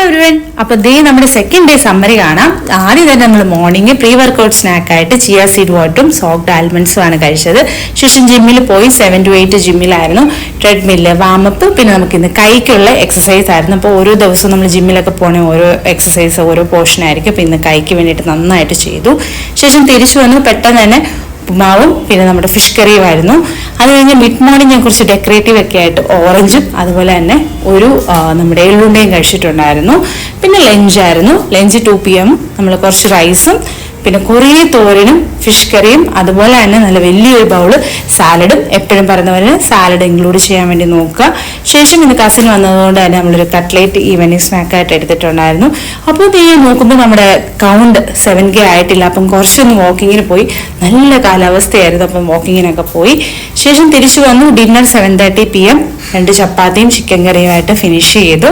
Hi everyone. അപ്പോൾ ദേ നമ്മുടെ second day summary കാണാം. ആദ്യം തന്നെ നമ്മൾ മോർണിംഗ് പ്രീ വർക്കൗട്ട് സ്നാക്കായിട്ട് ചിയ സീഡ് വാട്ടറും സോക്ഡ് ആൽമണ്ട്സും ആണ് കഴിച്ചത്. ശേഷം ജിമ്മിൽ പോയി 7 to 8 ജിമ്മിലായിരുന്നു. ട്രെഡ്മില്ല്, വാമപ്പ്, പിന്നെ നമുക്ക് ഇന്ന് കൈക്കുള്ള എക്സസൈസ് ആയിരുന്നു. അപ്പോൾ ഓരോ ദിവസവും നമ്മൾ ജിമ്മിലൊക്കെ പോകണേ ഓരോ എക്സസൈസ് ഓരോ പോർഷൻ ആയിരിക്കും. അപ്പോൾ ഇന്ന് കൈക്ക് വേണ്ടിയിട്ട് നന്നായിട്ട് ചെയ്തു. ശേഷം തിരിച്ചു വന്ന് പെട്ടെന്ന് തന്നെ ഉപ്പുമാവും പിന്നെ നമ്മുടെ ഫിഷ് കറിയുമായിരുന്നു. അത് കഴിഞ്ഞ് മിഡ് മോർണിംഗ് ഞാൻ കുറച്ച് ഡെക്കറേറ്റീവ് ഒക്കെ ആയിട്ട് ഓറഞ്ചും അതുപോലെ തന്നെ ഒരു നമ്മുടെ എള്ളുണ്ടയും കഴിച്ചിട്ടുണ്ടായിരുന്നു. പിന്നെ ലഞ്ചായിരുന്നു. ലഞ്ച് 2 PM നമ്മൾ കുറച്ച് റൈസും പിന്നെ കുറേ തോരനും ഫിഷ് കറിയും അതുപോലെ തന്നെ നല്ല വലിയൊരു ബൗള് സാലഡും. എപ്പോഴും പറയുന്ന പോലെ സാലഡ് ഇൻക്ലൂഡ് ചെയ്യാൻ വേണ്ടി നോക്കുക. ശേഷം ഇന്ന് കസിൻ വന്നതുകൊണ്ട് തന്നെ നമ്മളൊരു കട്ട്ലേറ്റ് ഈവനിങ് സ്നാക്കായിട്ട് എടുത്തിട്ടുണ്ടായിരുന്നു. അപ്പോൾ ഞാൻ നോക്കുമ്പോൾ നമ്മുടെ കൗണ്ട് 7K ആയിട്ടില്ല. അപ്പം കുറച്ചൊന്ന് വാക്കിങ്ങിന് പോയി. നല്ല കാലാവസ്ഥയായിരുന്നു. അപ്പം വാക്കിങ്ങിനൊക്കെ പോയി. ശേഷം തിരിച്ചു വന്നു. ഡിന്നർ 7:30 PM 2 ചപ്പാത്തിയും ചിക്കൻ കറിയുമായിട്ട് ഫിനിഷ് ചെയ്തു.